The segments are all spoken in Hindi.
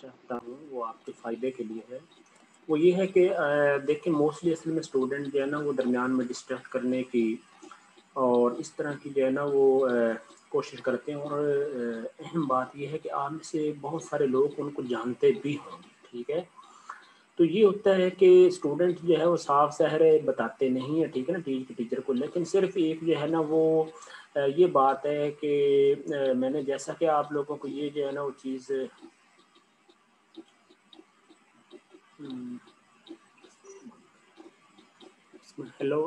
चाहता हूँ वो आपके फ़ायदे के लिए है। वो ये है कि देखिए मोस्टली असल में स्टूडेंट जो है ना वो दरमियान में डिस्ट्रैक्ट करने की और इस तरह की जो है ना वो कोशिश करते हैं और अहम बात ये है कि आप में से बहुत सारे लोग उनको जानते भी होंगे, ठीक है? तो ये होता है कि स्टूडेंट जो है वो साफ ज़ाहिर बताते नहीं है, ठीक है ना, टीचर को, लेकिन सिर्फ एक जो है ना वो ये बात है कि मैंने जैसा कि आप लोगों को ये जो है ना वो चीज़ हेलो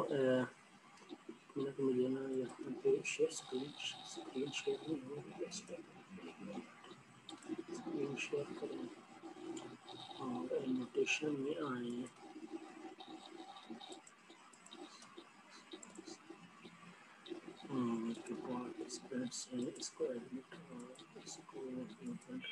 मुझे ना यहाँ पे स्क्रीन शेयर नहीं हो रही है, स्क्रीन शेयर करें और एनोटेशन में आए पार्टिसिपेंट्स हैं, इसको एडमिट और इसको इम्पोर्ट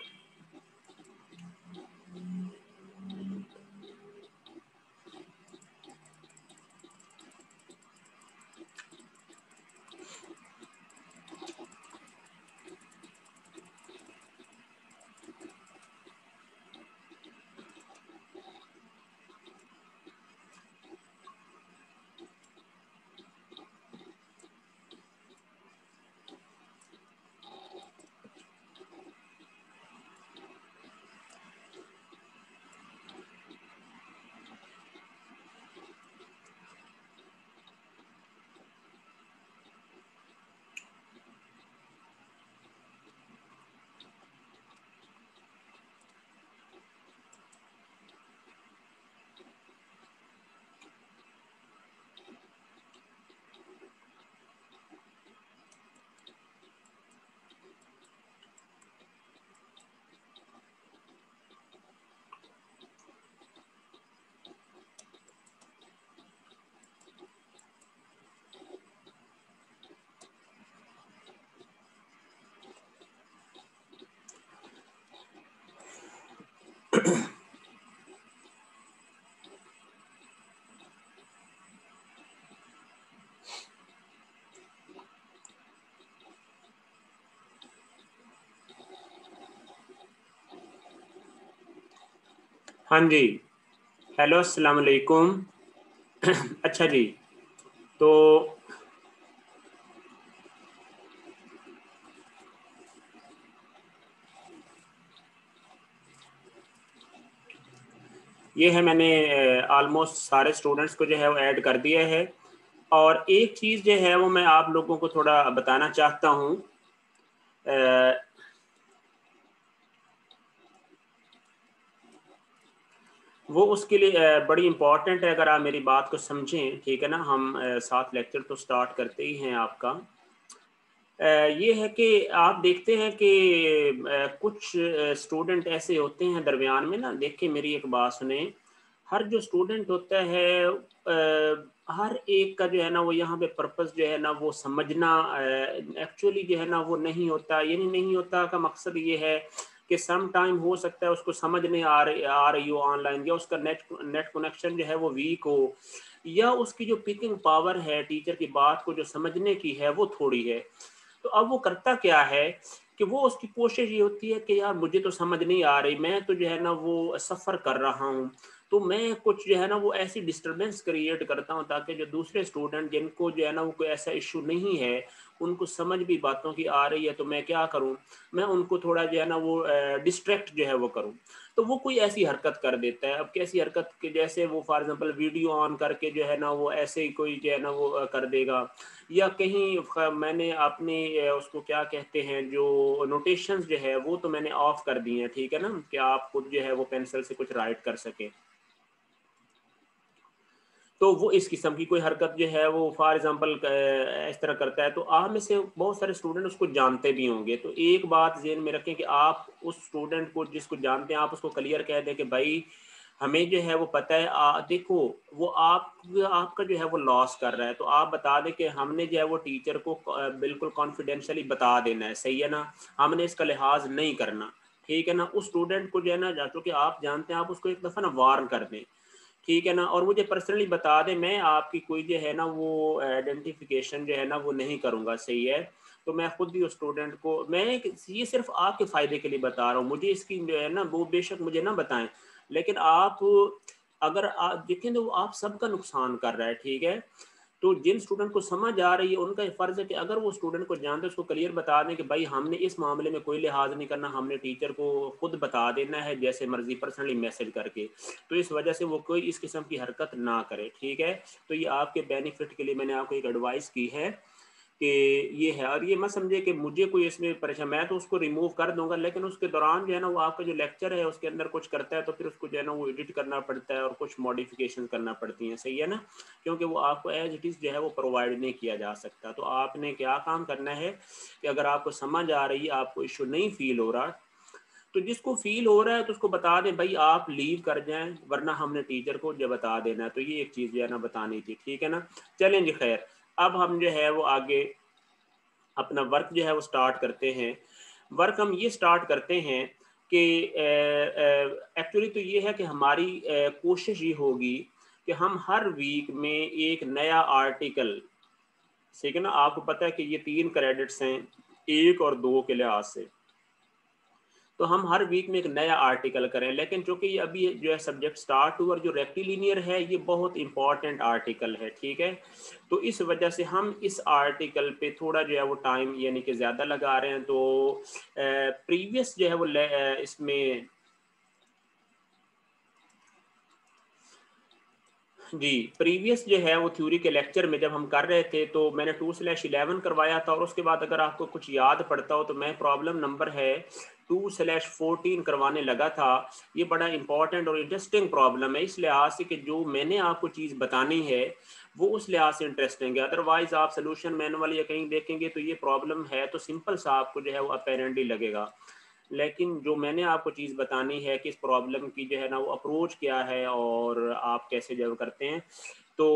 हाँ जी, हेलो अस्सलाम वालेकुम। अच्छा जी, तो ये है, मैंने ऑलमोस्ट सारे स्टूडेंट्स को जो है वो ऐड कर दिया है और एक चीज़ जो है वो मैं आप लोगों को थोड़ा बताना चाहता हूँ। वो उसके लिए बड़ी इम्पॉर्टेंट है, अगर आप मेरी बात को समझें, ठीक है ना। हम साथ लेक्चर तो स्टार्ट करते ही हैं आपका। ये है कि आप देखते हैं कि कुछ स्टूडेंट ऐसे होते हैं दरमियान में ना, देखिए मेरी एक बात सुने, हर जो स्टूडेंट होता है हर एक का जो है ना वो यहाँ पे पर्पस जो है ना वो समझना एक्चुअली जो है ना वो नहीं होता, ये नहीं होता का मकसद ये है कि सम टाइम हो सकता है उसको समझ नहीं आ रही हो ऑनलाइन, या उसका नेट कनेक्शन जो है वो वीक हो, या उसकी जो पिकिंग पावर है टीचर की बात को जो समझने की है वो थोड़ी है। तो अब वो करता क्या है कि वो उसकी कोशिश ये होती है कि यार मुझे तो समझ नहीं आ रही, मैं तो जो है ना वो सफ़र कर रहा हूँ, तो मैं कुछ जो है ना वो ऐसी डिस्टरबेंस क्रिएट करता हूँ ताकि जो दूसरे स्टूडेंट जिनको जो है ना वो कोई ऐसा इशू नहीं है, उनको समझ भी बातों की आ रही है, तो मैं क्या करूँ, मैं उनको थोड़ा जो है ना वो डिस्ट्रैक्ट जो है वो करूँ। तो वो कोई ऐसी हरकत कर देता है। अब कैसी हरकत कि जैसे वो फॉर एग्जांपल वीडियो ऑन करके जो है ना वो ऐसे ही कोई जो है ना वो कर देगा, या कहीं मैंने अपनी उसको क्या कहते हैं जो नोटेशंस जो है वो तो मैंने ऑफ कर दी हैं, ठीक है ना, कि आप खुद जो है वो पेंसिल से कुछ राइट कर सके। तो वो इस किस्म की कोई हरकत जो है वो फॉर एग्जांपल इस तरह करता है, तो आप में से बहुत सारे स्टूडेंट उसको जानते भी होंगे। तो एक बात ज़हन में रखें कि आप उस स्टूडेंट को जिसको जानते हैं, आप उसको क्लियर कह दें कि भाई हमें जो है वो पता है, देखो वो आपका जो है वो लॉस कर रहा है, तो आप बता दें कि हमने जो है वो टीचर को बिल्कुल कॉन्फिडेंशियली बता देना है, सही है ना, हमने इसका लिहाज नहीं करना, ठीक है ना। उस स्टूडेंट को जो है ना, चूँकि आप जानते हैं, आप उसको एक दफ़ा ना वार्न कर दें, ठीक है ना, और मुझे पर्सनली बता दें, मैं आपकी कोई जो है ना वो आइडेंटिफिकेशन जो है ना वो नहीं करूँगा, सही है। तो मैं खुद भी उस स्टूडेंट को, मैं ये सिर्फ आपके फ़ायदे के लिए बता रहा हूँ, मुझे इसकी जो है ना वो बेशक मुझे ना बताएं, लेकिन आप अगर आप देखें तो आप सबका नुकसान कर रहा है, ठीक है। तो जिन स्टूडेंट को समझ आ रही है उनका फ़र्ज़ है कि अगर वो स्टूडेंट को जानते हैं उसको क्लियर बता दें कि भाई हमने इस मामले में कोई लिहाज नहीं करना, हमने टीचर को खुद बता देना है जैसे मर्जी पर्सनली मैसेज करके, तो इस वजह से वो कोई इस किस्म की हरकत ना करे, ठीक है। तो ये आपके बेनिफिट के लिए मैंने आपको एक एडवाइस की है कि ये है, और ये मत समझे कि मुझे कोई इसमें परेशान, मैं तो उसको रिमूव कर दूंगा, लेकिन उसके दौरान जो है ना वो आपका जो लेक्चर है उसके अंदर कुछ करता है तो फिर उसको जो है ना वो एडिट करना पड़ता है और कुछ मॉडिफिकेशन करना पड़ती हैं, सही है ना, क्योंकि वो आपको एज इट इज़ जो है वो प्रोवाइड नहीं किया जा सकता। तो आपने क्या काम करना है कि अगर आपको समझ आ रही है, आपको इशू नहीं फील हो रहा, तो जिसको फील हो रहा है तो उसको बता दें भाई आप लीव कर जाएं, वरना हमने टीचर को जब बता देना है। तो ये एक चीज़ जो है ना बतानी थी, ठीक है ना। चलें जी, खैर अब हम जो है वो आगे अपना वर्क जो है वो स्टार्ट करते हैं। वर्क हम ये स्टार्ट करते हैं कि एक्चुअली तो ये है कि हमारी कोशिश ये होगी कि हम हर वीक में एक नया आर्टिकल, ठीक है ना, आपको पता है कि ये 3 क्रेडिट्स हैं 1 और 2 के लिहाज से, तो हम हर वीक में एक नया आर्टिकल करें। लेकिन चूंकि ये अभी जो है सब्जेक्ट स्टार्ट हुआ और जो रेक्टिलिनियर है ये बहुत इंपॉर्टेंट आर्टिकल है, ठीक है। तो इस वजह से हम इस आर्टिकल पे थोड़ा जो है वो टाइम यानी कि ज़्यादा लगा रहे हैं। तो प्रीवियस जो है वो इसमें जी, प्रीवियस जो है वो थ्योरी के लेक्चर में जब हम कर रहे थे तो मैंने 2/11 करवाया था, और उसके बाद अगर आपको कुछ याद पड़ता हो तो मैं प्रॉब्लम नंबर है 2/14 करवाने लगा था। ये बड़ा इंपॉर्टेंट और इंटरेस्टिंग प्रॉब्लम है इस लिहाज से कि जो मैंने आपको चीज़ बतानी है वो उस लिहाज से इंटरेस्टिंग है। अदरवाइज आप सोल्यूशन मैनुअल या कहीं देखेंगे तो ये प्रॉब्लम है तो सिंपल सा आपको जो है वो अपेरेंटली लगेगा, लेकिन जो मैंने आपको चीज़ बतानी है कि इस प्रॉब्लम की जो है ना वो अप्रोच क्या है और आप कैसे जो करते हैं। तो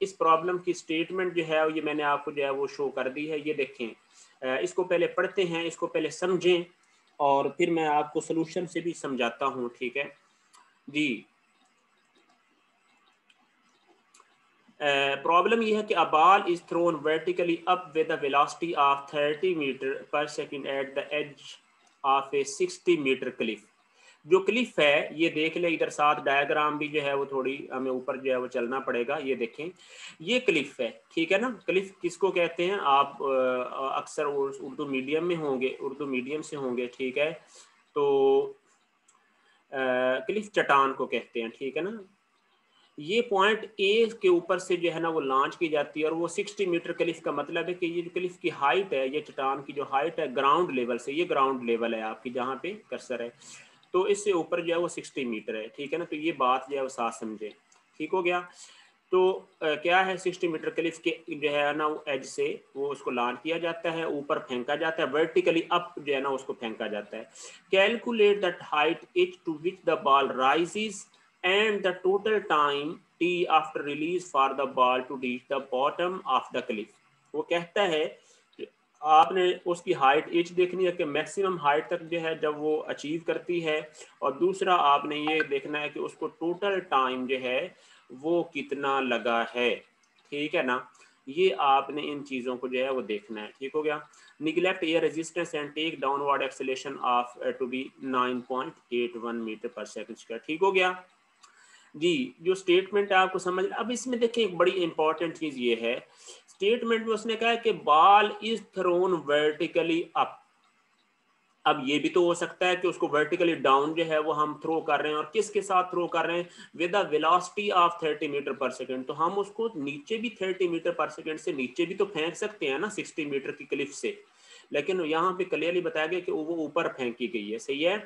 इस प्रॉब्लम की स्टेटमेंट जो है ये मैंने आपको जो है वो शो कर दी है, ये देखें। इसको पहले पढ़ते हैं, इसको पहले समझें और फिर मैं आपको सोल्यूशन से भी समझाता हूँ, ठीक है जी। प्रॉब्लम ये है कि a ball is thrown vertically up with a velocity of 30 metre per second at the edge of a 60 meter cliff. जो क्लिफ है ये देख ले, इधर साथ डायग्राम भी जो है वो थोड़ी हमें ऊपर जो है वो चलना पड़ेगा। ये देखें, ये क्लिफ है, ठीक है ना। क्लिफ किसको कहते हैं, आप अक्सर उर्दू मीडियम में होंगे, उर्दू मीडियम से होंगे, ठीक है। तो क्लिफ चट्टान को कहते हैं, ठीक है ना। ये पॉइंट ए के ऊपर से जो है ना वो लॉन्च की जाती है, और वो 60 मीटर क्लिफ का मतलब है कि ये जो क्लिफ की हाइट है, ये चट्टान की जो हाइट है ग्राउंड लेवल से, ये ग्राउंड लेवल है आपकी जहाँ पे कर्सर है, तो इससे ऊपर जो है वो 60 मीटर है, ठीक है ना। तो ये बात जो है वो साथ समझे, ठीक हो गया। तो क्या है, 60 मीटर क्लिफ के जो है ना वो एज से वो उसको लॉन्च किया जाता है, ऊपर फेंका जाता है, वर्टिकली अप जो है ना उसको फेंका जाता है। Calculate that height is to which the ball rises and the total time t after release for the ball to reach the bottom of the cliff। वो कहता है कि आपने उसकी हाइट एच देखनी है कि मैक्सिमम हाइट तक जो है जब वो अचीव करती है, और दूसरा आपने ये देखना है कि उसको टोटल टाइम जो है वो कितना लगा है, ठीक है ना। ये आपने इन चीज़ों को जो है वो देखना है, ठीक हो गया। Neglect air resistance and take downward acceleration of to be 9.81 metre per second square, ठीक हो गया जी। जो स्टेटमेंट है आपको समझ, अब इसमें देखिए एक बड़ी इंपॉर्टेंट चीज ये है, स्टेटमेंट में उसने कहा है कि ball is thrown vertically up. अब ये भी तो हो सकता है कि उसको वर्टिकली डाउन जो है वो हम थ्रो कर रहे हैं, और किसके साथ थ्रो कर रहे हैं, with a velocity of 30 metre per second. तो हम उसको नीचे भी 30 मीटर पर सेकंड से नीचे भी तो फेंक सकते हैं ना 60 मीटर की क्लिफ से, लेकिन यहाँ पे क्लियरली बताया गया कि वो ऊपर फेंकी गई है, सही है।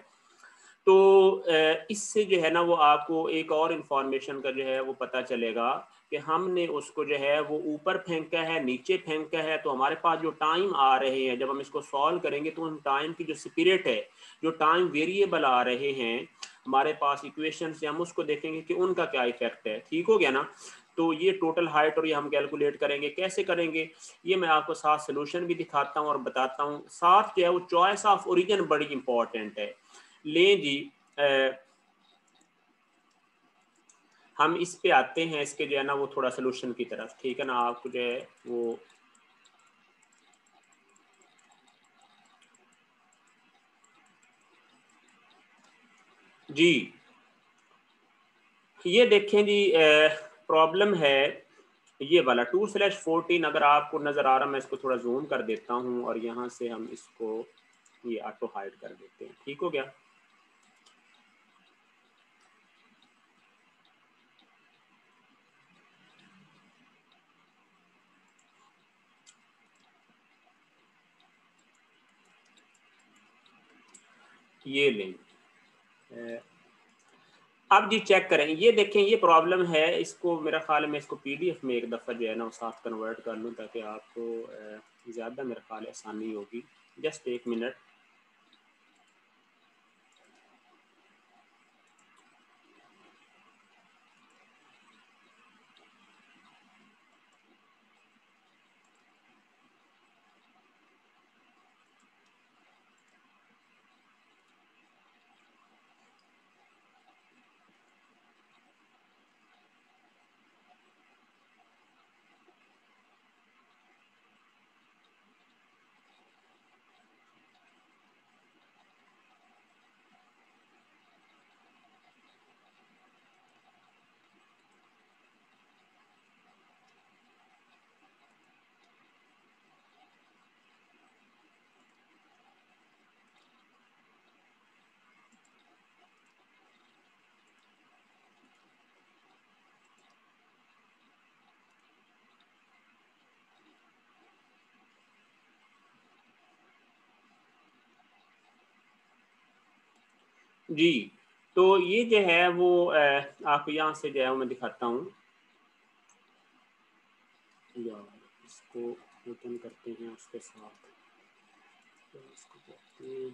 तो इससे जो है ना वो आपको एक और इन्फॉर्मेशन का जो है वो पता चलेगा कि हमने उसको जो है वो ऊपर फेंका है, नीचे फेंका है। तो हमारे पास जो टाइम आ रहे हैं जब हम इसको सॉल्व करेंगे तो उन टाइम की जो स्पिरिट है, जो टाइम वेरिएबल आ रहे हैं हमारे पास इक्वेशन से, हम उसको देखेंगे कि उनका क्या इफेक्ट है, ठीक हो गया ना। तो ये टोटल हाइट और ये हम कैलकुलेट करेंगे, कैसे करेंगे ये मैं आपको साथ सोल्यूशन भी दिखाता हूँ और बताता हूँ। साथ जो है वो चॉइस ऑफ ओरिजिन बड़ी इंपॉर्टेंट है। लें जी, हम इस पे आते हैं, इसके जो है ना वो थोड़ा सोल्यूशन की तरफ, ठीक है ना। आपको जो है वो जी, ये देखें जी, प्रॉब्लम है ये वाला 2/14। अगर आपको नज़र आ रहा, मैं इसको थोड़ा जूम कर देता हूँ और यहाँ से हम इसको ये ऑटो हाइड कर देते हैं। ठीक हो गया। ये लें, अब जी चेक करें, ये देखें ये प्रॉब्लम है। इसको मेरा ख्याल है मैं इसको पीडीएफ में एक दफ़ा जो है ना साथ कन्वर्ट कर लूँ ताकि आपको ज़्यादा मेरा ख्याल है आसानी होगी। जस्ट एक मिनट। जी, तो ये जो है वो आपको यहाँ से जो है वो मैं दिखाता हूँ। यार, इसको ओपन करते हैं उसके साथ। तो इसको कहते हैं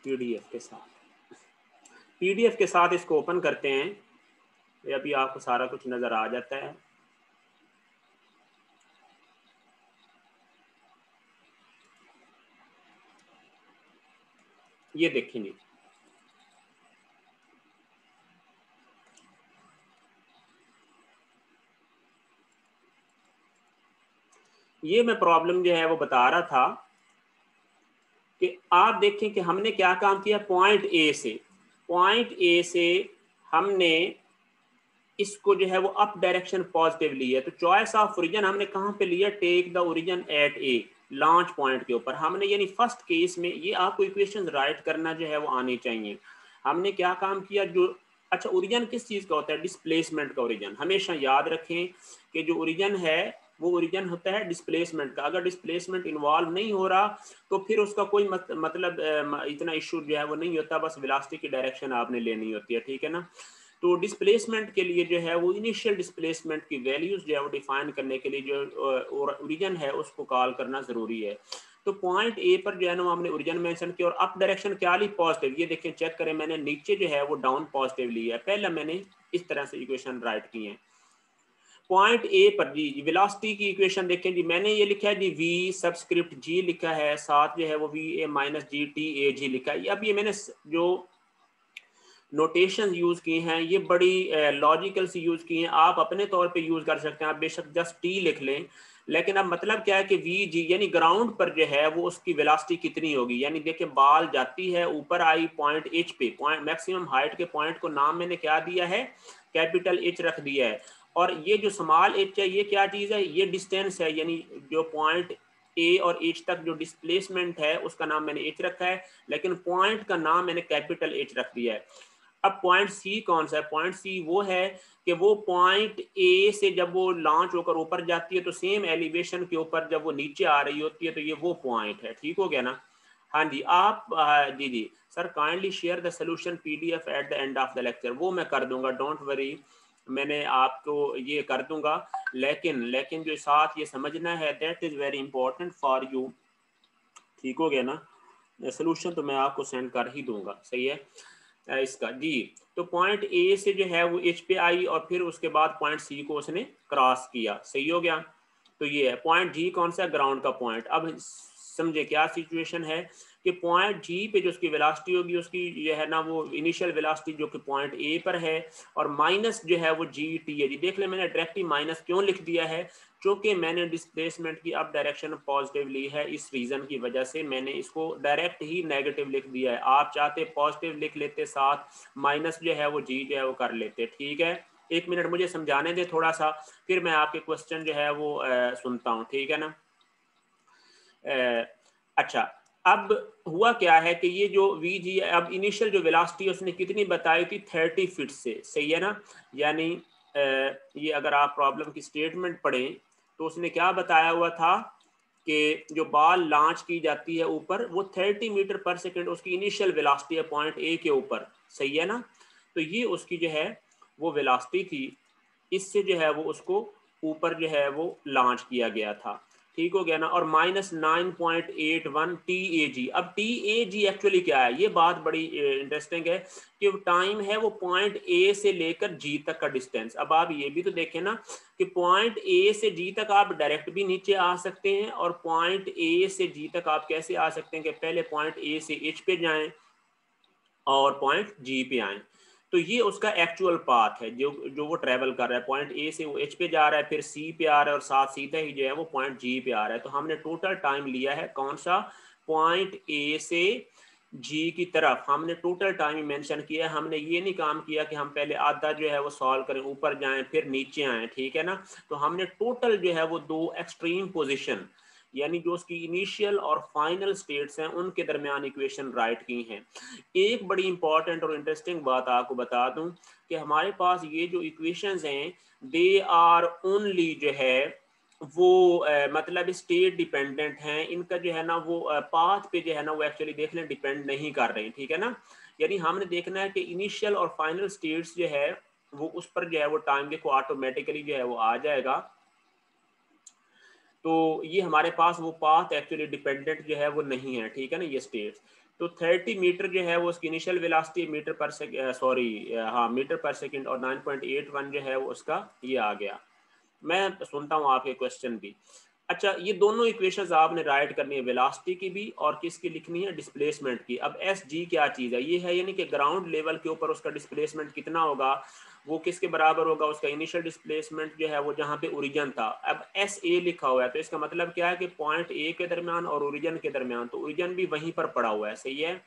पीडीएफ के साथ। पीडीएफ के साथ इसको ओपन करते हैं। ये अभी आपको सारा कुछ नज़र आ जाता है। ये देखेंगे, ये मैं प्रॉब्लम जो है वो बता रहा था कि आप देखें कि हमने क्या काम किया। पॉइंट ए से हमने इसको जो है वो अप डायरेक्शन पॉजिटिव ली है। तो चॉइस ऑफ ओरिजिन हमने कहाँ पे लिया, take the origin at A, launch point के ऊपर हमने, यानी फर्स्ट केस में ये आपको इक्वेशन राइट करना जो है वो आनी चाहिए। हमने क्या काम किया, जो अच्छा ओरिजिन किस चीज़ का होता है, डिस्प्लेसमेंट का ओरिजिन। हमेशा याद रखें कि जो ओरिजिन है वो ओरिजिन होता है डिस्प्लेसमेंट का। अगर डिस्प्लेसमेंट इन्वॉल्व नहीं हो रहा तो फिर उसका कोई मतलब इतना इशू जो है वो नहीं होता, बस वेलोसिटी की डायरेक्शन आपने लेनी होती है। ठीक है ना। तो डिस्प्लेसमेंट के लिए जो है वो इनिशियल डिस्प्लेसमेंट की वैल्यूज जो है वो डिफाइन करने के लिए जो ओरिजिन है उसको कॉल करना जरूरी है। तो पॉइंट ए पर जो है ना हमने ओरिजिन मेंशन किया और अप डायरेक्शन क्या ली, पॉजिटिव। ये देखें, चेक करें, मैंने नीचे जो है वो डाउन पॉजिटिव लिया है। पहले मैंने इस तरह से इक्वेशन राइट की है। पॉइंट ए पर जी वेलोसिटी की इक्वेशन देखें जी, मैंने ये लिखा है जी वी सबस्क्रिप्ट जी लिखा है, साथ जो है वो V A minus G T A G लिखा है। अब ये मैंने जो नोटेशन यूज की हैं ये बड़ी लॉजिकल सी यूज की हैं। आप अपने तौर पे यूज कर सकते हैं, आप बेशक जस्ट टी लिख लें, लेकिन अब मतलब क्या है कि वी जी यानी ग्राउंड पर जो है वो उसकी वेलोसिटी कितनी होगी। यानी देखिए बाल जाती है ऊपर आई पॉइंट एच पे, पॉइंट मैक्सिमम हाइट के पॉइंट को नाम मैंने क्या दिया है, कैपिटल एच रख दिया है। और ये जो स्मॉल एच है ये क्या चीज़ है, ये डिस्टेंस है, यानी जो पॉइंट ए और एच तक जो डिस्प्लेसमेंट है उसका नाम मैंने एच रखा है, लेकिन पॉइंट का नाम मैंने कैपिटल एच रख दिया है। अब पॉइंट सी कौन सा है, पॉइंट सी वो है कि वो पॉइंट ए से जब वो लॉन्च होकर ऊपर जाती है तो सेम एलिवेशन के ऊपर जब वो नीचे आ रही होती है तो ये वो पॉइंट है। ठीक हो गया ना। हाँ जी, आप जी जी sir kindly share the solution PDF at the end of the lecture. वो मैं कर दूंगा, डोंट वरी, मैंने आपको ये कर दूंगा। लेकिन लेकिन जो साथ ये समझना है, that is very important for you. ठीक हो गया ना। सोल्यूशन तो मैं आपको सेंड कर ही दूंगा, सही है। इसका जी, तो पॉइंट ए से जो है वो एच पे आई और फिर उसके बाद पॉइंट सी को उसने क्रॉस किया, सही हो गया। तो ये है पॉइंट जी कौन सा, ग्राउंड का पॉइंट। अब समझे क्या सिचुएशन है कि पॉइंट जी पे जो उसकी वेलोसिटी होगी उसकी ये है ना वो इनिशियल वेलोसिटी जो कि पॉइंट ए पर है, और माइनस जो है वो जी टी है। जी देख ले मैंने डायरेक्ट ही माइनस क्यों लिख दिया है, क्योंकि मैंने डिस्प्लेसमेंट की अब डायरेक्शन पॉजिटिव ली है, इस रीज़न की वजह से मैंने इसको डायरेक्ट ही नेगेटिव लिख दिया है। आप चाहते पॉजिटिव लिख लेते, साथ माइनस जो है वो जी जो है वो कर लेते। ठीक है, एक मिनट मुझे समझाने दे थोड़ा सा, फिर मैं आपके क्वेश्चन जो है वो सुनता हूँ। ठीक है ना। अच्छा, अब हुआ क्या है कि ये जो वी जी अब इनिशियल जो वेलोसिटी उसने कितनी बताई थी 30 फीट से, सही है ना। यानी ये अगर आप प्रॉब्लम की स्टेटमेंट पढ़ें तो उसने क्या बताया हुआ था कि जो बॉल लॉन्च की जाती है ऊपर वो 30 मीटर पर सेकंड उसकी इनिशियल वेलोसिटी है पॉइंट ए के ऊपर, सही है ना। तो ये उसकी जो है वो वेलोसिटी थी, इससे जो है वो उसको ऊपर जो है वो लॉन्च किया गया था। ठीक हो गया ना। और -9.81 TAG। अब TAG एक्चुअली क्या है, ये बात बड़ी इंटरेस्टिंग है कि टाइम है वो पॉइंट ए से लेकर जी तक का डिस्टेंस। अब आप ये भी तो देखें ना कि पॉइंट ए से जी तक आप डायरेक्ट भी नीचे आ सकते हैं, और पॉइंट ए से जी तक आप कैसे आ सकते हैं कि पहले पॉइंट ए से एच पे जाएं और पॉइंट जी पे आए। तो ये उसका एक्चुअल पाथ है जो जो वो ट्रेवल कर रहा है, पॉइंट ए से वो एच पे जा रहा है, फिर सी पे आ रहा है, और साथ सीधा ही जो है वो पॉइंट जी पे आ रहा है। तो हमने टोटल टाइम लिया है कौन सा, पॉइंट ए से जी की तरफ हमने टोटल टाइम मेंशन किया है। हमने ये नहीं काम किया कि हम पहले आधा जो है वो सॉल्व करें, ऊपर जाएं फिर नीचे आएं। ठीक है ना। तो हमने टोटल जो है वो दो एक्सट्रीम पोजीशन, यानी जो उसकी इनिशियल और फाइनल स्टेट्स हैं उनके दरमियान इक्वेशन राइट की हैं। एक बड़ी इंपॉर्टेंट और इंटरेस्टिंग बात आपको बता दूं कि हमारे पास ये जो इक्वेशंस हैं दे आर ओनली जो है वो मतलब स्टेट डिपेंडेंट हैं। इनका जो है ना वो पाथ पे जो है ना वो एक्चुअली देख लें डिपेंड नहीं कर रहे हैं। ठीक है ना। यानी हमने देखना है कि इनिशियल और फाइनल स्टेट्स जो है वो उस पर जो है वो टाइम देखो ऑटोमेटिकली जो है वो आ जाएगा। तो ये हमारे पास वो पाथ एक्चुअली डिपेंडेंट जो है वो नहीं है। ठीक है ना, ये स्टेट्स। तो 30 मीटर जो है वो उसकी initial velocity metre per second, sorry हाँ मीटर पर सेकंड, और 9.81 जो है वो उसका ये आ गया। मैं सुनता हूँ आपके क्वेश्चन भी। अच्छा, ये दोनों इक्वेशंस आपने राइट करनी है, वेलोसिटी की भी और किसकी लिखनी है, डिस्प्लेसमेंट की। अब एस जी क्या चीज़ है, ये है यानी कि ग्राउंड लेवल के ऊपर उसका डिस्प्लेसमेंट कितना होगा, वो किसके बराबर होगा, उसका इनिशियल डिस्प्लेसमेंट जो है वो जहाँ पे ओरिजिन था। अब एस ए लिखा हुआ है तो इसका मतलब क्या है कि पॉइंट ए के दरमियान और ओरिजिन के दरमियान, तो ओरिजिन भी वहीं पर पड़ा हुआ है, सही है।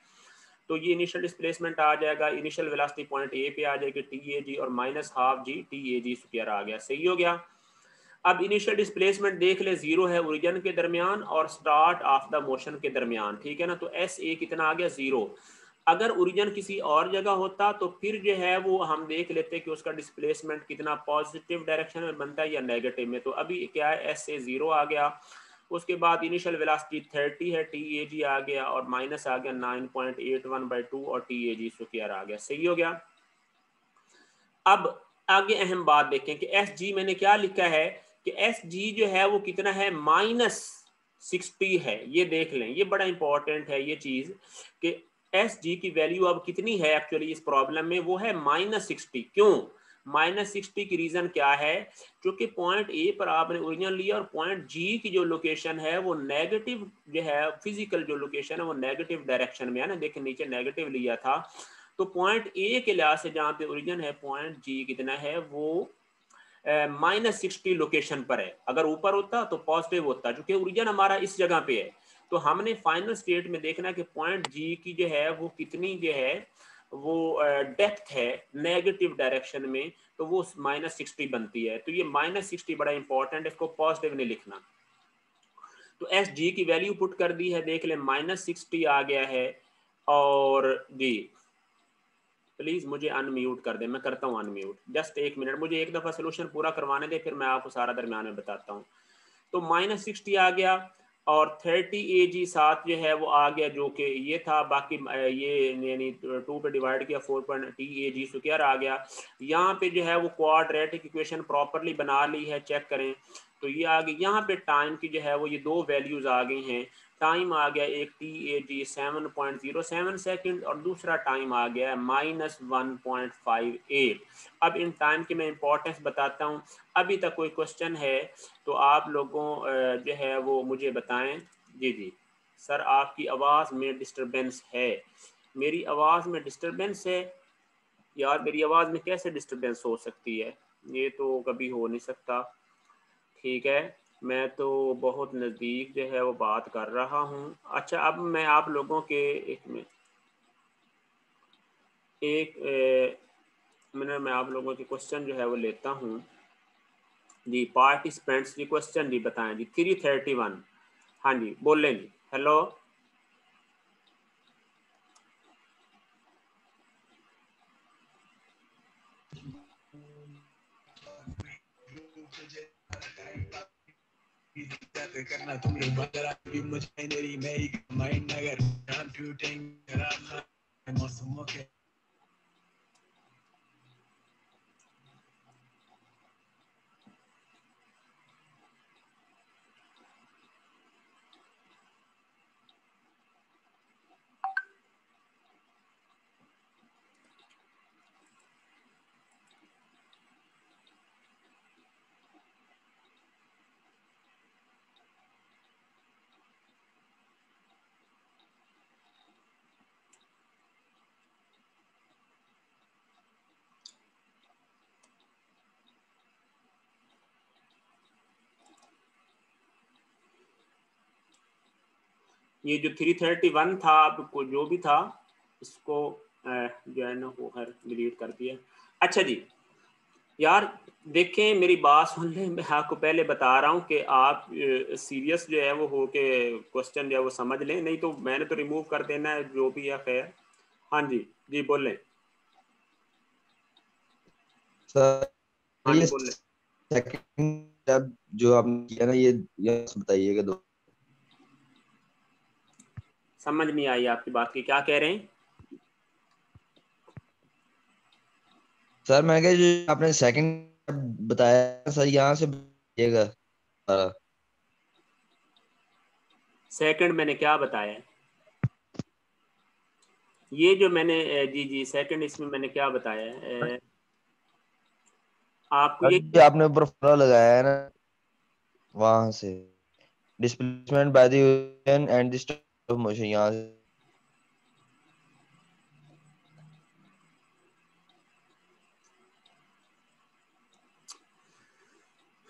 तो ये इनिशियल डिस्प्लेसमेंट आ जाएगा, इनिशियल वेलोसिटी पॉइंट ए पे आ जाएगी टी ए जी, और minus half G T A G square आ गया, सही हो गया। अब इनिशियल डिस्प्लेसमेंट देख ले, जीरो है ओरिजिन के दरमियान और स्टार्ट ऑफ द मोशन के दरमियान। ठीक है ना। तो एस ए कितना आ गया, जीरो। अगर ओरिजिन किसी और जगह होता तो फिर जो है वो हम देख लेते कि उसका डिस्प्लेसमेंट कितना पॉजिटिव डायरेक्शन में बनता है या नेगेटिव में। तो अभी क्या है, एस ए जीरो आ गया। उसके बाद इनिशियल वेलोसिटी 30 है, टी ए जी आ गया, और माइनस आ गया 9.81/2 और टी ए जी स्क्वायर आ गया, सही हो गया। अब आगे अहम बात देखें कि एस जी मैंने क्या लिखा है कि एस जी जो है वो कितना है, -60 है। ये देख लें, ये बड़ा इंपॉर्टेंट है ये चीज कि एस जी की वैल्यू अब कितनी है एक्चुअली इस प्रॉब्लम में, वो है -60। क्यों -60 की रीजन क्या है, क्योंकि पॉइंट ए पर आपने ओरिजिन लिया और पॉइंट जी की जो लोकेशन है वो नेगेटिव जो है, फिजिकल जो लोकेशन है वो नेगेटिव डायरेक्शन में है ना, देखिए नीचे नेगेटिव लिया था। तो पॉइंट ए के लिहाज से जहाँ पे ओरिजिन है, पॉइंट जी कितना है वो -60 लोकेशन पर है। अगर ऊपर होता तो पॉजिटिव होता, क्योंकि ओरिजिन हमारा इस जगह पे है। तो हमने फाइनल स्टेट में देखना है कि पॉइंट जी की जो है वो कितनी जो है वो डेप्थ है नेगेटिव डायरेक्शन में, तो वो -60 बनती है। तो ये -60 बड़ा इंपॉर्टेंट है, इसको पॉजिटिव नहीं लिखना। तो एस जी की वैल्यू पुट कर दी है, देख लें -60 आ गया है। और जी प्लीज मुझे अनम्यूट कर दे, मैं करता हूँ अनम्यूट, जस्ट एक मिनट, मुझे एक दफा सोल्यूशन पूरा करवाने दे, फिर मैं आपको सारा दरमियान में बताता हूँ। तो -60 आ गया, और 30 ए जी साथ जो है वो आ गया, जो कि ये था। बाकी ये यानी 2 पे डिवाइड किया, 4.टी ए जी स्क्वायर आ गया। यहाँ पे जो है वो क्वाड्रेटिक इक्वेशन प्रॉपरली बना ली है, चेक करें। तो ये आ गई, यहाँ पे टाइम की जो है वो ये दो वैल्यूज आ गई हैं। टाइम आ गया एक TAG 7.07 सेकेंड, और दूसरा टाइम आ गया है -1.58। अब इन टाइम की मैं इंपॉर्टेंस बताता हूँ। अभी तक कोई क्वेश्चन है तो आप लोगों जो है वो मुझे बताएं। जी जी सर आपकी आवाज़ में डिस्टरबेंस है। मेरी आवाज़ में डिस्टरबेंस है? यार मेरी आवाज़ में कैसे डिस्टरबेंस हो सकती है? ये तो कभी हो नहीं सकता। ठीक है, मैं तो बहुत नज़दीक जो है वो बात कर रहा हूँ। अच्छा, अब मैं आप लोगों के एक मिनट में आप लोगों के क्वेश्चन जो है वो लेता हूँ। जी, पार्टिसिपेंट्स जी क्वेश्चन जी बताएं जी। 331 हाँ जी, बोलें जी। हेलो। करना तुम लोग भी मुझे मेरी मेरी माइंड अगर कंप्यूटिंग मौसमों के ये जो 331 था, आपको जो भी था इसको जो है ना वो डिलीट कर दिया। अच्छा जी, यार देखें मेरी बात सुन लें। मैं आपको पहले बता रहा हूँ कि आप सीरियस जो है वो हो के क्वेश्चन जो है वो समझ लें, नहीं तो मैंने तो रिमूव कर देना है जो भी है। खैर हाँ जी, जी बोलें। सर हाँ जी ये बोलें। सेकंड स्टेप जो आपने किया ना ये बताइएगा दो। समझ नहीं आई आपकी बात की, क्या कह रहे हैं? सर मैं कहा जो आपने सेकंड बताया सर यहाँ से बताइएगा सारा। सेकंड मैंने क्या बताया? ये जो मैंने जी जी सेकंड, इसमें मैंने क्या बताया है आपको? सर ये जो आपने ऊपर फॉर्मूला लगाया है ना वहां से displacement by the end the stop motion यहाँ से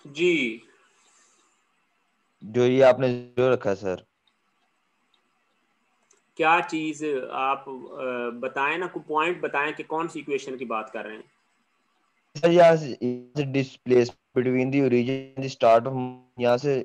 जी जो ये आपने जो रखा है सर। क्या चीज आप बताएं ना, कोई पॉइंट बताएं कि कौन सी इक्वेशन की बात कर रहे हैं। सर यहाँ से displace between the origin and the start of यहाँ से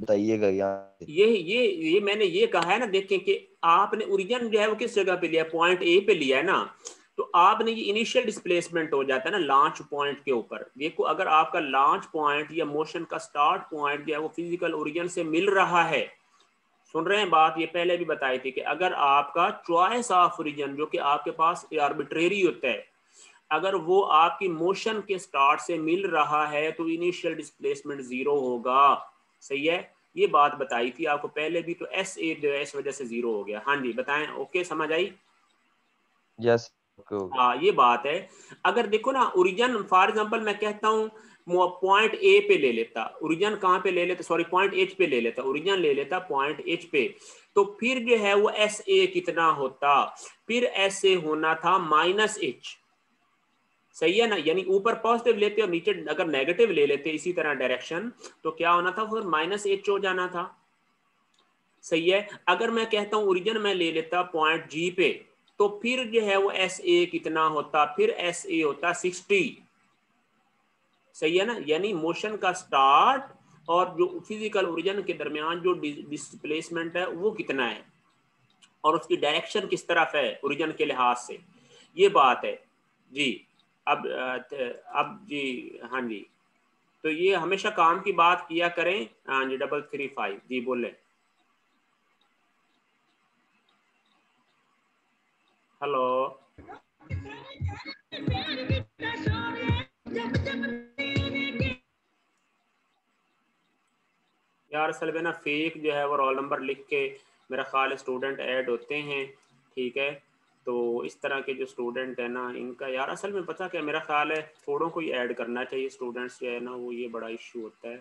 बताइएगा यहाँ से। ये मैंने ये कहा है ना, देखें कि आपने ओरिजिन जो है वो किस जगह पे लिया, पॉइंट ए पे लिया है ना, तो आपने ये इनिशियल डिस्प्लेसमेंट हो जाता है ना लॉन्च पॉइंट के ऊपर। देखो अगर आपका लॉन्च पॉइंट या मोशन का स्टार्ट पॉइंट जो है वो फिजिकल ओरिजिन से मिल रहा है, सुन रहे हैं बात, ये पहले भी बताई थी कि अगर आपका चॉइस ऑफ ओरिजिन जो कि आपके पास आर्बिट्रेरी होता है, अगर वो आपकी मोशन के स्टार्ट से मिल रहा है तो इनिशियल डिस्प्लेसमेंट जीरो होगा। सही है, ये बात बताई थी आपको पहले भी। तो एस ए जो है इस वजह से जीरो हो गया। हाँ जी बताएं, ओके समझ आई? Yes okay okay. हाँ ये बात है। अगर देखो ना ओरिजिन, फॉर एग्जांपल मैं कहता हूँ पॉइंट ए पे ले लेता, ओरिजिन कहाँ पे ले लेता, सॉरी पॉइंट एच पे ले लेता, ओरिजिन ले लेता पॉइंट एच पे, तो फिर जो है वो एस ए कितना होता? फिर एस ए होना था माइनस एच। सही है ना, यानी ऊपर पॉजिटिव लेते और नीचे अगर नेगेटिव ले लेते इसी तरह डायरेक्शन, तो क्या होना था, फिर माइनस एच हो जाना था। सही है। अगर मैं कहता हूं ओरिजिन में ले लेता पॉइंट जी पे, तो फिर जो है वो एस ए कितना होता, फिर एस ए होता 60। सही है ना, यानी मोशन का स्टार्ट और जो फिजिकल ओरिजिन के दरमियान जो डिस्प्लेसमेंट है वो कितना है, और उसकी डायरेक्शन किस तरफ है ओरिजिन के लिहाज से, ये बात है जी। अब जी हाँ जी, तो ये हमेशा काम की बात किया करें। हाँ जी 335 जी बोले। हेलो। यार असल में ना फेक जो है वो रोल नंबर लिख के मेरा ख्याल स्टूडेंट ऐड होते हैं। ठीक है, तो इस तरह के जो स्टूडेंट है ना इनका यार असल में पता क्या मेरा ख्याल है, थोड़ों को ही ऐड करना चाहिए स्टूडेंट्स जो है ना, वो ये बड़ा इशू होता है।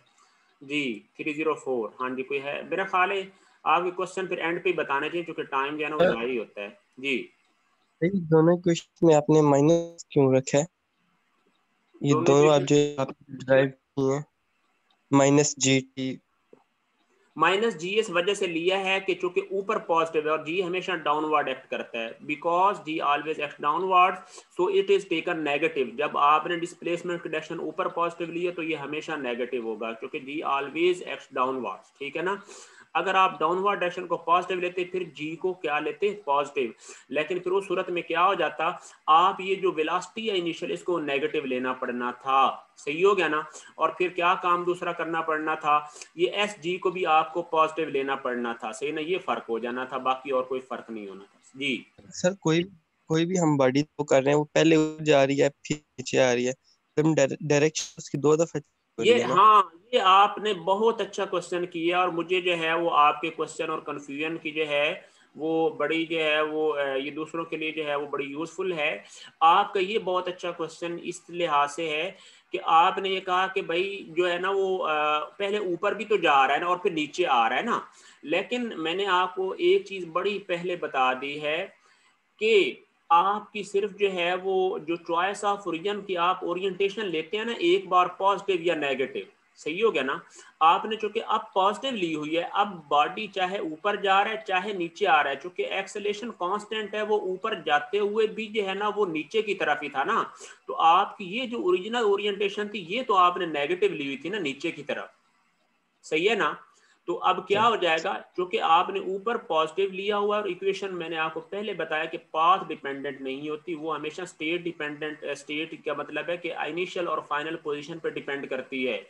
जी 304 हाँ जी कोई है मेरा ख्याल है। आपके क्वेश्चन फिर एंड पे बताने चाहिए क्योंकि टाइम जो है ना वो जाया ही होता है। जी दोनों क्वेश्चन में आपने माइनस क्यों रखा है? ये दोनों आप जो आप ड्राइव किए हैं माइनस जी टी, माइनस जी इस वजह से लिया है कि चूंकि ऊपर पॉजिटिव है और जी हमेशा डाउनवर्ड एक्ट करता है, because g always act downward, so it is taken negative. जब आपने डिस्प्लेसमेंट की डायरेक्शन ऊपर पॉजिटिव लिया तो ये हमेशा नेगेटिव होगा क्योंकि जी ऑलवेज एक्ट डाउनवर्ड, ठीक है ना। अगर आप डाउनवर्ड डायरेक्शन को पॉजिटिव लेते फिर जी को क्या लेते पॉजिटिव, लेकिन फिर उस सूरत में क्या हो जाता, आप ये जो वेलोसिटी है इनिशियल इसको नेगेटिव लेना पड़ना था, सही हो गया ना। और फिर क्या काम दूसरा करना पड़ना था, ये एस जी को भी आपको पॉजिटिव लेना पड़ना था, सही ना, ये फर्क हो जाना था, बाकी और कोई फर्क नहीं होना था। जी सर कोई भी हम बॉडी तो कर रहे हैं, वो पहले ऊपर जा रही है फिर नीचे आ रही है, तो हम डायरेक्शन उसकी दो दफा हो रही ये है ना। हाँ, ये आपने बहुत अच्छा क्वेश्चन किया और मुझे जो है वो आपके क्वेश्चन और कंफ्यूजन की जो है वो बड़ी जो है वो ये दूसरों के लिए जो है वो बड़ी यूजफुल है। आपका ये बहुत अच्छा क्वेश्चन इस लिहाज से है कि आपने ये कहा कि भाई जो है ना वो पहले ऊपर भी तो जा रहा है ना और फिर नीचे आ रहा है ना, लेकिन मैंने आपको एक चीज बड़ी पहले बता दी है कि आपकी सिर्फ जो है वो जो चॉइस ऑफ ओरिजिन की आप ओरिएंटेशन लेते हैं ना, एक बार पॉजिटिव या नेगेटिव, सही हो गया ना। आपने चूंकि अब पॉजिटिव ली हुई है, अब बॉडी चाहे ऊपर जा रहा है चाहे नीचे आ रहा है, चूंकि एक्सेलेरेशन कांस्टेंट है वो ऊपर जाते हुए भी जो है ना वो नीचे की तरफ ही था ना, तो आपकी ये जो ओरिजिनल ओरिएंटेशन थी ये तो आपने नेगेटिव ली हुई थी ना नीचे की तरफ, सही है ना। तो अब क्या हो जाएगा, क्योंकि आपने ऊपर पॉजिटिव लिया हुआ और इक्वेशन मैंने आपको पहले बताया कि पाथ डिपेंडेंट नहीं होती, वो हमेशा स्टेट डिपेंडेंट, स्टेट क्या मतलब है कि इनिशियल और फाइनल पोजीशन पे डिपेंड करती है,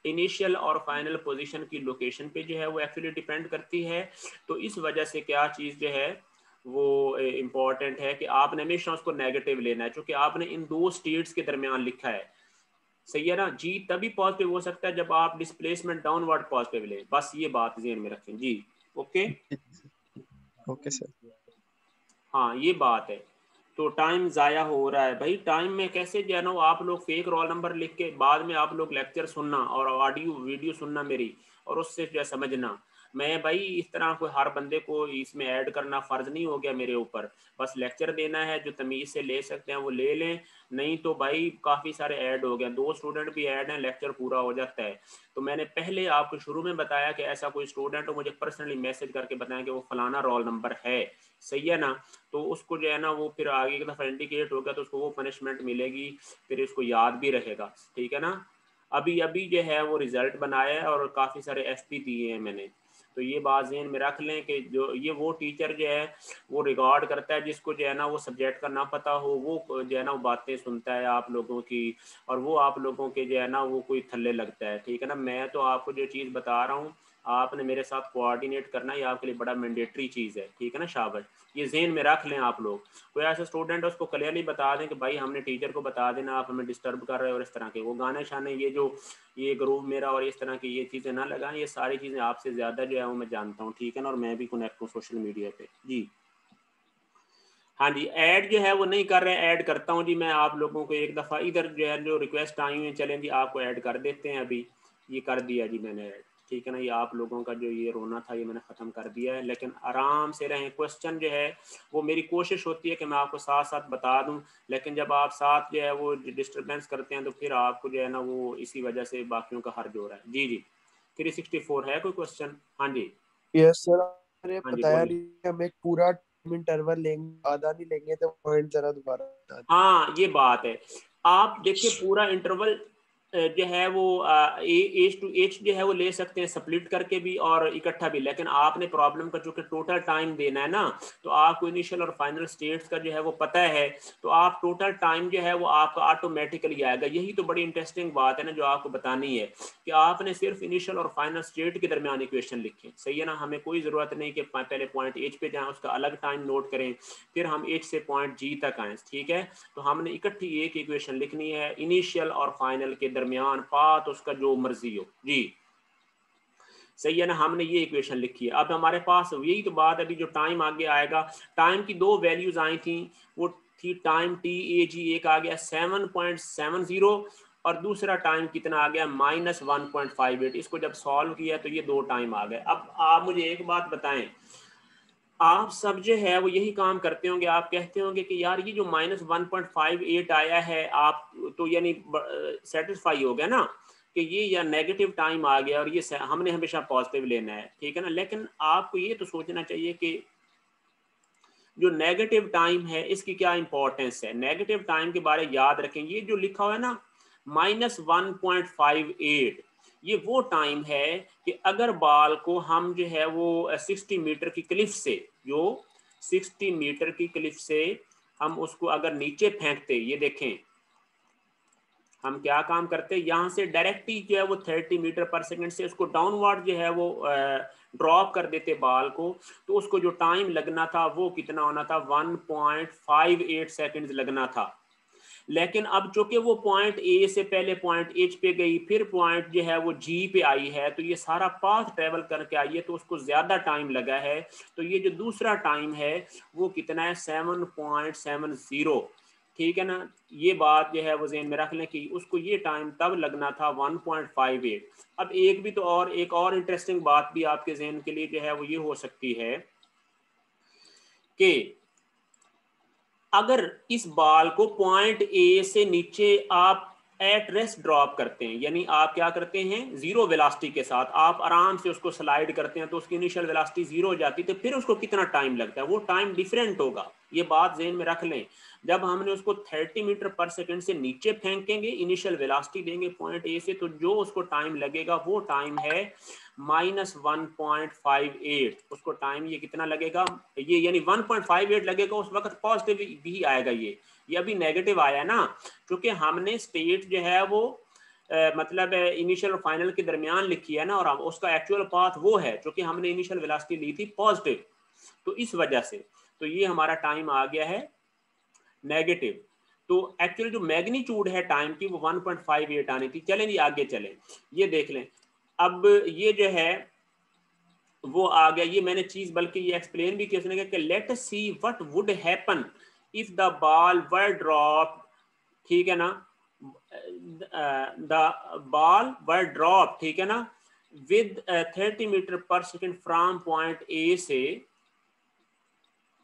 इनिशियल और फाइनल पोजीशन की लोकेशन पे जो है वो एक्चुअली डिपेंड करती है। तो इस वजह से क्या चीज़ जो है वो इम्पॉर्टेंट है कि आपने हमेशा उसको नेगेटिव लेना है, क्योंकि आपने इन दो स्टेट्स के दरमियान लिखा है, सही है ना। जी तभी पॉजिटिव हो सकता है जब आप डिस्प्लेसमेंट डाउनवर्ड पॉजिटिव लें, बस ये बात ध्यान में रखें जी। Okay okay sir. हाँ ये बात है। तो टाइम ज़ाया हो रहा है भाई, टाइम में कैसे जो है ना आप लोग फेक रोल नंबर लिख के बाद में आप लोग लेक्चर सुनना और ऑडियो वीडियो सुनना मेरी, और उससे जो है समझना, मैं भाई इस तरह कोई हर बंदे को इसमें ऐड करना फ़र्ज नहीं हो गया मेरे ऊपर, बस लेक्चर देना है, जो तमीज़ से ले सकते हैं वो ले लें, नहीं तो भाई काफ़ी सारे ऐड हो गए, 2 स्टूडेंट भी ऐड हैं, लेक्चर पूरा हो जाता है। तो मैंने पहले आपको शुरू में बताया कि ऐसा कोई स्टूडेंट हो मुझे पर्सनली मैसेज करके बताएं कि वो फलाना रोल नंबर है, सही है ना। तो उसको जो है ना वो फिर आगे की दफ़ा इंडिकेट हो गया तो उसको वो पनिशमेंट मिलेगी, फिर इसको याद भी रहेगा, ठीक है ना। अभी अभी जो है वो रिज़ल्ट बनाया है और काफ़ी सारे एफपी दिए हैं मैंने, तो ये बात ज़हन में रख लें कि जो ये वो टीचर जो है वो रिकॉर्ड करता है जिसको जो है ना वो सब्जेक्ट का ना पता हो, वो जो है ना वो बातें सुनता है आप लोगों की, और वो आप लोगों के जो है ना वो कोई थल्ले लगता है, ठीक है ना। मैं तो आपको जो चीज़ बता रहा हूँ आपने मेरे साथ कोऑर्डिनेट करना, ये आपके लिए बड़ा मैंडेटरी चीज़ है, ठीक है ना शाबाश, ये ज़हन में रख लें आप लोग। कोई ऐसा स्टूडेंट है उसको क्लियरली बता दें कि भाई हमने टीचर को बता देना आप हमें डिस्टर्ब कर रहे हो, और इस तरह के वो गाने शाने ये जो ये ग्रुप मेरा और इस तरह की ये चीज़ें ना लगाएं, ये सारी चीज़ें आपसे ज़्यादा जो है वो मैं जानता हूँ, ठीक है ना, और मैं भी कनेक्ट हूँ सोशल मीडिया पे जी। हाँ जी, ऐड जो है वो नहीं कर रहे हैं, ऐड करता हूँ जी मैं आप लोगों को एक दफ़ा, इधर जो है जो रिक्वेस्ट आई हुई है चलें जी आपको ऐड कर देते हैं, अभी ये कर दिया जी मैंने ऐड, ठीक है ना। ये आप लोगों का जो ये रोना था ये मैंने ख़त्म कर दिया है, लेकिन आराम से रहें, क्वेश्चन जो है वो मेरी कोशिश होती है कि मैं आपको साथ साथ बता दूं, लेकिन जब आप साथ जो है वो डिस्टर्बेंस करते हैं तो फिर आपको जो है ना वो इसी वजह से बाकियों का हर्ज हो रहा है। जी जी 364 है कोई क्वेश्चन? हाँ जी यस सर, आपने हाँ जी बताया बोलिए। नहीं, हम एक पूरा टाइम इंटरवल लेंगे, आधा नहीं लेंगे, तो पॉइंट जरा दोबारा बता दें। हाँ ये बात है, आप देखिए पूरा इंटरवल जो है वो एच टू एच जो है वो ले सकते हैं स्प्लिट करके भी और इकट्ठा भी, लेकिन आपने प्रॉब्लम का चूंकि टोटल टाइम देना है ना, तो आपको इनिशियल और फाइनल स्टेट्स का जो है वो पता है, तो आप टोटल टाइम जो है वो आपका ऑटोमेटिकली आएगा। यही तो बड़ी इंटरेस्टिंग बात है ना जो आपको बतानी है कि आपने सिर्फ इनिशियल और फाइनल स्टेट के दरमियान इक्वेशन लिखें, सही है ना। हमें कोई ज़रूरत नहीं कि पहले पॉइंट एच पे जाएं उसका अलग टाइम नोट करें फिर हम एच से पॉइंट जी तक आएँ, ठीक है। तो हमने इकट्ठी एक इक्वेशन लिखनी है इनिशियल और फाइनल के दरमियान, पाथ उसका जो मर्जी हो जी, सही है ना। हमने ये इक्वेशन लिखी है, अब हमारे पास यही तो बात है, अभी जो टाइम आगे आएगा, टाइम की दो वैल्यूज आई थी, वो थी टाइम टी ए जी, एक आ गया 7.70 और दूसरा टाइम कितना आ गया -1.58। इसको जब सॉल्व किया तो ये 2 टाइम आ गए। अब आप मुझे एक बात बताएं, आप सब जो है वो यही काम करते होंगे, आप कहते होंगे कि यार ये जो -1.58 आया है, आप तो यानी सेटिस्फाई हो गया ना कि ये या नेगेटिव टाइम आ गया और ये हमने हमेशा पॉजिटिव लेना है, ठीक है ना। लेकिन आपको ये तो सोचना चाहिए कि जो नेगेटिव टाइम है इसकी क्या इंपॉर्टेंस है। नेगेटिव टाइम के बारे में याद रखें, ये जो लिखा हुआ है ना -1.58, ये वो टाइम है कि अगर बॉल को हम जो है वो 60 मीटर की क्लिफ से, जो 60 मीटर की क्लिफ से हम उसको अगर नीचे फेंकते, ये देखें हम क्या काम करते, यहाँ से डायरेक्ट ही जो है वो 30 मीटर पर सेकंड से उसको डाउनवर्ड जो है वो ड्रॉप कर देते बॉल को, तो उसको जो टाइम लगना था वो कितना होना था, 1.58 सेकंड्स लगना था। लेकिन अब चूंकि वो पॉइंट ए से पहले पॉइंट एच पे गई, फिर पॉइंट जो है वो जी पे आई है, तो ये सारा पाथ ट्रेवल करके आई है, तो उसको ज्यादा टाइम लगा है। तो ये जो दूसरा टाइम है वो कितना है, 7.70, ठीक है ना। ये बात जो है वो ज़हन में रख लें कि उसको ये टाइम तब लगना था 1.58। अब एक और इंटरेस्टिंग बात भी आपके जहन के लिए जो है वो ये हो सकती है कि अगर इस बॉल को पॉइंट ए से नीचे आप एट रेस्ट ड्रॉप करते हैं, यानी आप क्या करते हैं, जीरो वेलोसिटी के साथ आप आराम से उसको स्लाइड करते हैं, तो उसकी इनिशियल वेलोसिटी जीरो हो जाती है, तो फिर उसको कितना टाइम लगता है, वो टाइम डिफरेंट होगा। ये बात जहन में रख लें। जब हमने उसको 30 मीटर पर सेकंड से नीचे फेंकेंगे, इनिशियल वेलोसिटी देंगे पॉइंट ए से, तो जो उसको टाइम लगेगा वो टाइम है -1.58। उसको टाइम ये कितना लगेगा, ये यानी 1.58 लगेगा, उस वक्त पॉजिटिव भी आएगा। ये अभी नेगेटिव आया ना, क्योंकि हमने स्टेट जो है वो मतलब इनिशियल और फाइनल के दरमियान लिखी है ना, और उसका एक्चुअल पाथ वो है क्योंकि हमने इनिशियल वेलोसिटी ली थी पॉजिटिव, तो इस वजह से तो ये हमारा टाइम आ गया है नेगेटिव। तो एक्चुअली जो मैग्नीट्यूड है टाइम की वो 1.58 आनी थी। चलें जी आगे चलें, ये देख लें। अब ये जो है वो आ गया, ये मैंने चीज बल्कि ये एक्सप्लेन भी किया, उसने कहा कि let us see what would happen if the ball were drop, ठीक है ना, द बॉल वर ड्रॉप, ठीक है ना, विद 30 मीटर पर सेकेंड फ्रॉम पॉइंट ए से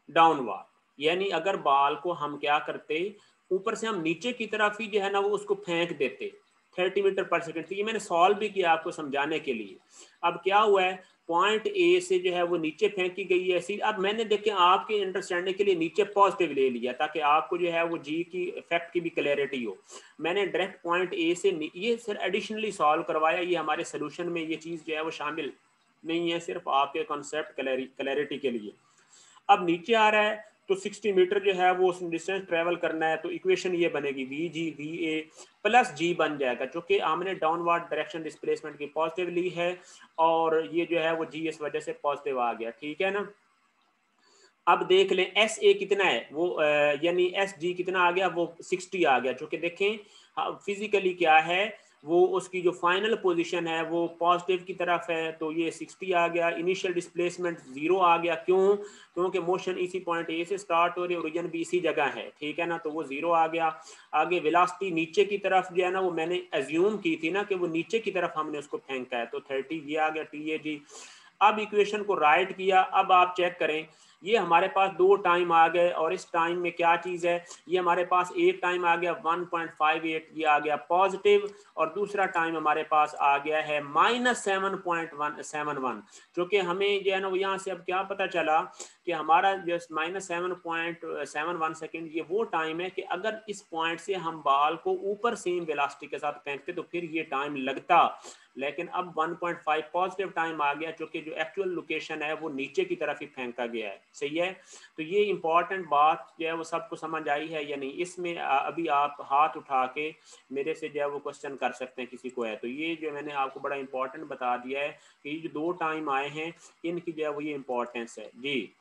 डाउनवर्ड। यानी अगर बॉल को हम क्या करते, ऊपर से हम नीचे की तरफ ही जो है ना वो उसको फेंक देते 30 मीटर पर सेकंड। तो ये मैंने सॉल्व भी किया आपको समझाने के लिए। अब क्या हुआ है, पॉइंट ए से जो है वो नीचे फेंकी गई है ऐसी। अब मैंने देखें आपके अंडरस्टैंडिंग के लिए नीचे पॉजिटिव ले लिया ताकि आपको जो है वो जी की इफेक्ट की भी क्लैरिटी हो। मैंने डायरेक्ट पॉइंट ए से ये सिर्फ एडिशनली सॉल्व करवाया, ये हमारे सोल्यूशन में ये चीज़ जो है वो शामिल नहीं है, सिर्फ आपके कॉन्सेप्ट क्लैरिटी के लिए। अब नीचे आ रहा है तो 60 मीटर जो है वो डिस्टेंस ट्रेवल करना है, तो इक्वेशन ये बनेगी V G V A plus G बन जाएगा, क्योंकि हमने डाउनवर्ड डायरेक्शन डिस्प्लेसमेंट की पॉजिटिव ली है और ये जो है वो जी इस वजह से पॉजिटिव आ गया, ठीक है ना। अब देख लें एस ए कितना है, वो यानी एस जी कितना आ गया, वो 60 आ गया। क्योंकि देखें फिजिकली क्या है, वो उसकी जो फाइनल पोजीशन है वो पॉजिटिव की तरफ है, तो ये 60 आ गया। इनिशियल डिस्प्लेसमेंट 0 आ गया, क्यों, क्योंकि मोशन इसी पॉइंट ए से स्टार्ट हो रही है, ओरिजिन भी इसी जगह है, ठीक है ना, तो वो 0 आ गया। आगे वेलोसिटी नीचे की तरफ जो है ना वो मैंने एज्यूम की थी ना कि वो नीचे की तरफ हमने उसको फेंका है, तो 30 ये आ गया टी ए जी। अब इक्वेशन को राइट किया, अब आप चेक करें ये हमारे पास दो टाइम आ गए, और इस टाइम में क्या चीज़ है, ये हमारे पास एक टाइम आ गया 1.58, ये आ गया पॉजिटिव, और दूसरा टाइम हमारे पास आ गया है -7.171। क्योंकि हमें जो है ना वो यहाँ से अब क्या पता चला कि हमारा जो -7.71 सेकेंड ये वो टाइम है कि अगर इस पॉइंट से हम बॉल को ऊपर सेम वेलोसिटी के साथ फेंकते तो फिर ये टाइम लगता। लेकिन अब 1.5 पॉजिटिव टाइम आ गया, क्योंकि जो एक्चुअल लोकेशन है वो नीचे की तरफ ही फेंका गया है, सही है। तो ये इंपॉर्टेंट बात जो है वो सबको समझ आई है या नहीं, इसमें अभी आप हाथ उठा के मेरे से जो है वो क्वेश्चन कर सकते हैं किसी को है तो। ये जो मैंने आपको बड़ा इंपॉर्टेंट बता दिया है कि ये जो दो टाइम आए हैं इनकी जो है वो ये इंपॉर्टेंस है जी।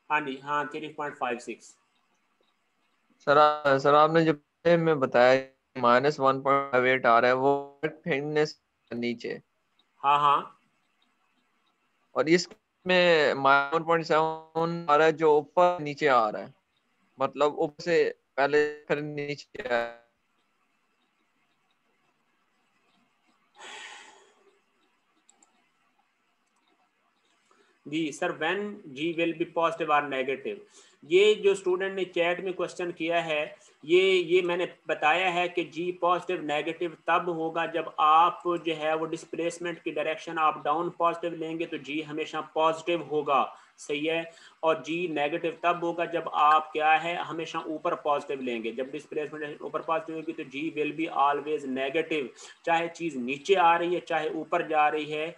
हाँ जी, हाँ 3.56। सर आपने जो में बताया -1.58 आ रहा है वो फेंकने से नीचे, हाँ हाँ और इसमें -1.7 आ रहा है जो ऊपर नीचे आ रहा है, मतलब ऊपर से पहले फिर नीचे आया। जी sir, when G will be positive और नेगेटिव, ये जो स्टूडेंट ने चैट में क्वेश्चन किया है, ये मैंने बताया है कि जी पॉजिटिव नेगेटिव तब होगा जब आप जो है वो डिस्प्लेसमेंट की डायरेक्शन आप डाउन पॉजिटिव लेंगे तो जी हमेशा पॉजिटिव होगा, सही है। और जी नेगेटिव तब होगा जब आप क्या है हमेशा ऊपर पॉजिटिव लेंगे, जब डिस्प्लेसमेंट ऊपर पॉजिटिव होगी तो जी विल बी ऑलवेज नेगेटिव, चाहे चीज़ नीचे आ रही है चाहे ऊपर जा रही है।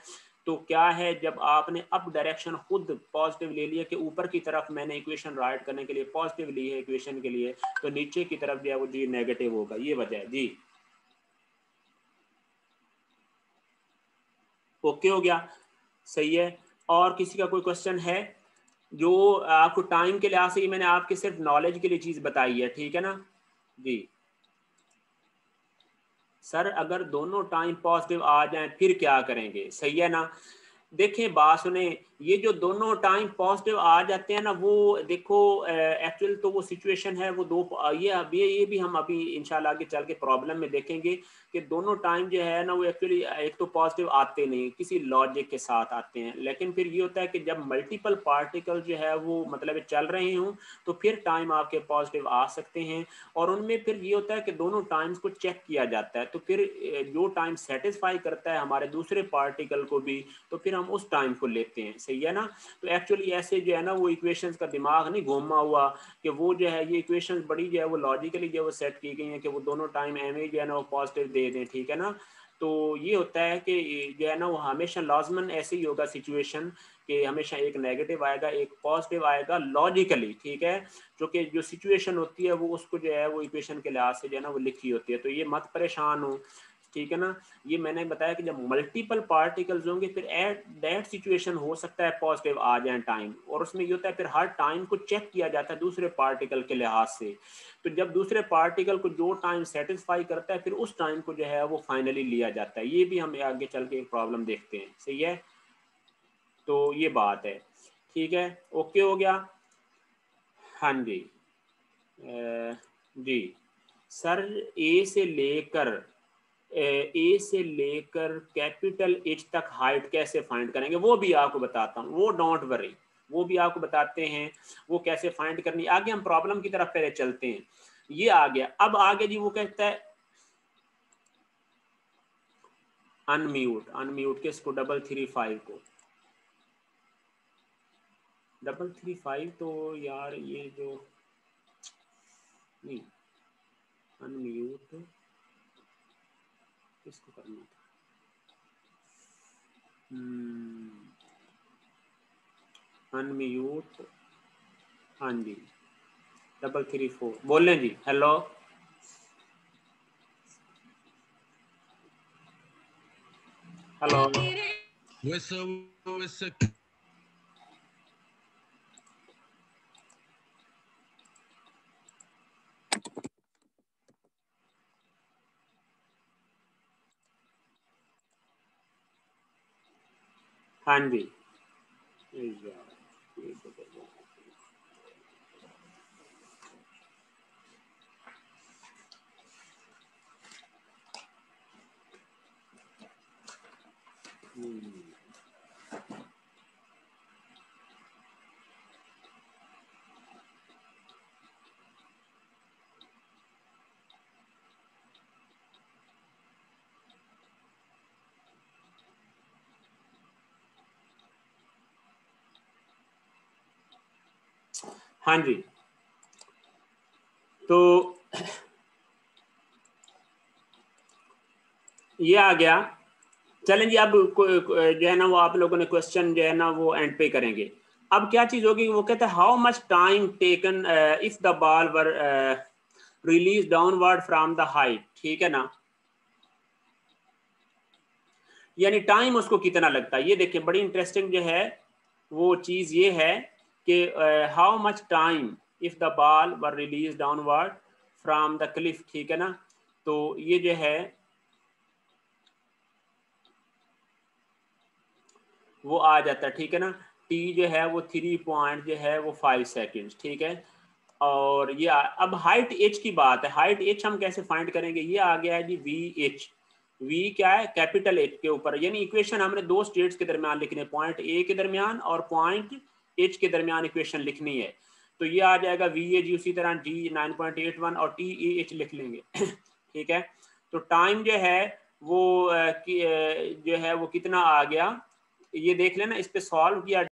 तो क्या है, जब आपने अप डायरेक्शन खुद पॉजिटिव ले लिया कि ऊपर की तरफ मैंने इक्वेशन राइट करने के लिए पॉजिटिव ली है इक्वेशन के लिए, तो नीचे की तरफ जो है वो जी नेगेटिव होगा, ये वजह है जी। ओके हो गया, सही है। और किसी का कोई क्वेश्चन है? जो आपको टाइम के लिहाज से ही मैंने आपके सिर्फ नॉलेज के लिए चीज बताई है, ठीक है ना जी। सर अगर दोनों टाइम पॉजिटिव आ जाएं फिर क्या करेंगे, सही है ना। देखें बात सुने, ये जो दोनों टाइम पॉजिटिव आ जाते हैं ना, वो देखो एक्चुअल तो वो सिचुएशन है वो दो, ये भी हम अभी इंशाल्लाह आगे चल के प्रॉब्लम में देखेंगे कि दोनों टाइम जो है ना वो एक्चुअली एक तो पॉजिटिव आते नहीं, किसी लॉजिक के साथ आते हैं, लेकिन फिर ये होता है कि जब मल्टीपल पार्टिकल जो है वो मतलब चल रहे हों तो फिर टाइम आपके पॉजिटिव आ सकते हैं। और उनमें फिर ये होता है कि दोनों टाइम्स को चेक किया जाता है, तो फिर जो टाइम सेटिस्फाई करता है हमारे दूसरे पार्टिकल को भी, तो फिर हम उस टाइम को लेते हैं, सही है ना। तो एक्चुअली ऐसे जो है ना वो इक्वेशंस का दिमाग नहीं घूमा हुआ कि वो जो है ये इक्वेशंस बड़ी जो है वो लॉजिकली जो है वो सेट की गई हैं कि वो दोनों टाइम एम जो है ना वो पॉजिटिव दे दें, ठीक है ना। तो ये होता है कि जो है ना वो हमेशा लाजमन ऐसे ही होगा सिचुएशन कि हमेशा एक नेगेटिव आएगा एक पॉजिटिव आएगा लॉजिकली, ठीक है। जो कि जो सिचुएशन होती है वो उसको जो है वो इक्वेशन के लिहाज से जो है ना वो लिखी होती है, तो ये मत परेशान हो, ठीक है ना। ये मैंने बताया कि जब मल्टीपल पार्टिकल्स होंगे फिर एट दैट सिचुएशन हो सकता है पॉजिटिव आ जाए टाइम, और उसमें ये होता है फिर हर टाइम को चेक किया जाता है दूसरे पार्टिकल के लिहाज से। तो जब दूसरे पार्टिकल को जो टाइम सेटिस्फाई करता है फिर उस टाइम को जो है वो फाइनली लिया जाता है। ये भी हम आगे चल के एक प्रॉब्लम देखते हैं, सही है। तो ये बात है, ठीक है, ओके हो गया। हाँ जी जी सर, ए से लेकर कैपिटल एच तक हाइट कैसे फाइंड करेंगे वो भी आपको बताता हूँ, वो डोंट वरी, वो भी आपको बताते हैं वो कैसे फाइंड करनी। आगे हम प्रॉब्लम की तरफ पहले चलते हैं। ये आ गया, अब आगे जी वो कहता है अनम्यूट, अनम्यूट किसको, 335 को। 335 तो यार ये जो नहीं, अनम्यूट किसको करना था, अनम्यूट, हाँ जी 334 बोल लें जी। हेलो हेलो हाँ जी हाँ जी। तो ये आ गया, चलें जी। अब जो है ना वो आप लोगों ने क्वेश्चन जो है ना वो एंड पे करेंगे। अब क्या चीज होगी, वो कहता है how much time taken if the ball were release downward from the height, ठीक है ना। यानी टाइम उसको कितना लगता है, ये देखिए बड़ी इंटरेस्टिंग जो है वो चीज ये है कि how much time if the ball were release downward from the Cliff, ठीक है ना। तो ये जो है वो आ जाता है, ठीक है ना। टी जो है वो 3 पॉइंट जो है वो 5 सेकेंड, ठीक है। और ये अब हाइट एच की बात है, हाइट एच हम कैसे फाइंड करेंगे, ये आ गया है जी वी एच, v क्या है कैपिटल H के ऊपर, यानी इक्वेशन हमने दो स्टेट्स के दरमियान लिखने, पॉइंट A के दरमियान और पॉइंट H के दरमियान इक्वेशन लिखनी है। तो ये आ जाएगा VAG, उसी तरह D 9.81 और TEH लिख लेंगे ठीक है। तो टाइम जो है वो जो है वो कितना आ गया, ये देख लेना, इस पे सॉल्व किया